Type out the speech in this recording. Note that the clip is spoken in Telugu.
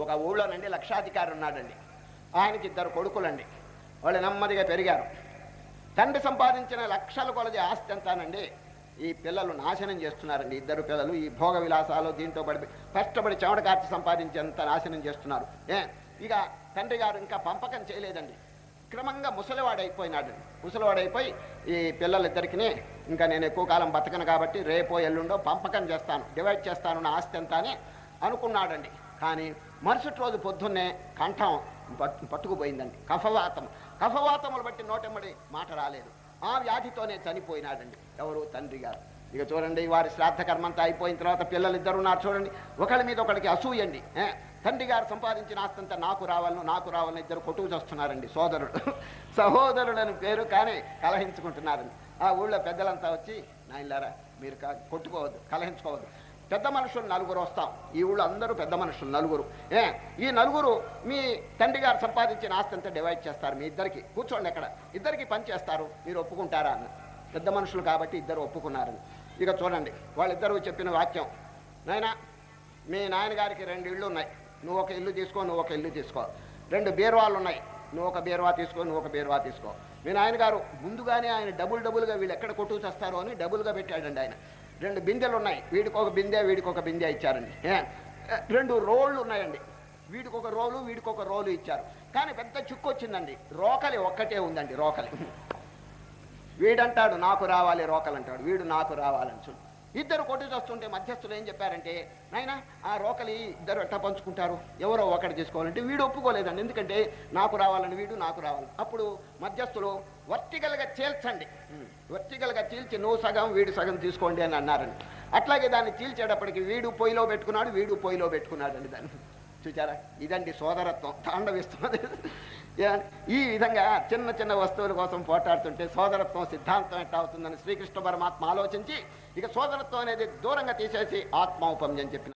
ఒక ఊళ్ళోనండి లక్షాధికారి ఉన్నాడండి. ఆయనకి 2 కొడుకులండి. వాళ్ళు నెమ్మదిగా పెరిగారు. తండ్రి సంపాదించిన లక్షల కొలది ఆస్తి అంతానండి ఈ పిల్లలు నాశనం చేస్తున్నారండి. 2 పిల్లలు ఈ భోగ విలాసాలు దీంతో కష్టపడి చెమట కార్చి సంపాదించేంత నాశనం చేస్తున్నారు. ఇక తండ్రి గారు ఇంకా పంపకం చేయలేదండి. క్రమంగా ముసలివాడైపోయినాడు. ముసలివాడైపోయి ఈ పిల్లలిద్దరికి ఇంకా నేను ఎక్కువ కాలం బతకను కాబట్టి రేపో ఎల్లుండో పంపకం చేస్తాను, డివైడ్ చేస్తాను నా ఆస్తి అంతా అని అనుకున్నాడండి. కానీ మరుసటి రోజు పొద్దున్నే కంఠం పట్టుకుపోయిందండి. కఫవాతములు బట్టి నోటెమ్మడి మాట రాలేదు. ఆ వ్యాధితోనే చనిపోయినాడండి. ఎవరు? తండ్రి గారు. ఇక చూడండి, వారి శ్రాద్ధ కర్మంతా అయిపోయిన తర్వాత పిల్లలిద్దరు ఉన్నారు చూడండి, ఒకళ్ళ మీద ఒకరికి అసూయండి. తండ్రి గారు సంపాదించిన ఆస్తంతా నాకు రావాలని ఇద్దరు కొట్టుకు చేస్తున్నారండి. సహోదరులని పేరు కానీ కలహించుకుంటున్నారండి. ఆ ఊళ్ళో పెద్దలంతా వచ్చి, నాయనలారా మీరు కొట్టుకోవద్దు, కలహించుకోవద్దు, పెద్ద మనుషులు 4 వస్తాం. ఈ ఊళ్ళో అందరూ పెద్ద మనుషులు 4. ఈ 4 మీ తండ్రి గారు సంపాదించిన ఆస్తి అంతా డివైడ్ చేస్తారు. మీ ఇద్దరికి కూర్చోండి, ఎక్కడ ఇద్దరికి పని చేస్తారు, మీరు ఒప్పుకుంటారా అన్న. పెద్ద మనుషులు కాబట్టి ఇద్దరు ఒప్పుకున్నారని. ఇక చూడండి, వాళ్ళిద్దరూ చెప్పిన వాక్యం, నాయన మీ నాయనగారికి 2 ఇళ్ళు ఉన్నాయి, నువ్వు ఒక ఇల్లు తీసుకో, నువ్వు ఒక ఇల్లు తీసుకో. 2 బీరువాలు ఉన్నాయి, నువ్వు ఒక బీరువా తీసుకో, నువ్వు ఒక బీరువా తీసుకో. మీ నాయనగారు ముందుగానే ఆయన డబుల్గా వీళ్ళు ఎక్కడ కొట్టుకు చేస్తారో అని డబుల్గా పెట్టాడండి. ఆయన 2 బిందెలు ఉన్నాయి, వీడికి ఒక బిందె వీడికి ఒక బిందె ఇచ్చారండి. 2 రోళ్ళు ఉన్నాయండి, వీడికి ఒక రోలు వీడికి ఒక రోలు ఇచ్చారు. కానీ పెద్ద చిక్కు వచ్చిందండి, రోకలి ఒక్కటే ఉందండి. రోకలి వీడంటాడు నాకు రావాలి, రోకలు అంటాడు వీడు నాకు రావాలని. చూడు, ఇద్దరు కొట్టు చేస్తుంటే మధ్యస్థులు ఏం చెప్పారంటే, నాయన ఆ రోకలి ఇద్దరు ఎట్లా పంచుకుంటారు, ఎవరో ఒకటి తీసుకోవాలంటే వీడు ఒప్పుకోలేదండి. ఎందుకంటే నాకు రావాలని, వీడు నాకు రావాలి. అప్పుడు మధ్యస్థులు వర్టికల్గా చీల్చండి, వర్టికల్గా చీల్చి నువ్వు సగం వీడు సగం తీసుకోండి అని అన్నారండి. అట్లాగే దాన్ని చీల్చేటప్పటికి వీడు పొయ్యిలో పెట్టుకున్నాడు, వీడు పొయ్యిలో పెట్టుకున్నాడండి. దాన్ని చూచారా, ఇదండి సోదరత్వం తాండవిస్తున్నది. ఈ విధంగా చిన్న చిన్న వస్తువుల కోసం పోటాడుతుంటే సోదరత్వం సిద్ధాంతం ఎట్లా అవుతుందని శ్రీకృష్ణ పరమాత్మ ఆలోచించి ఇక సోదరత్వం అనేది దూరంగా తీసేసి ఆత్మౌపమ్యం చెప్పిన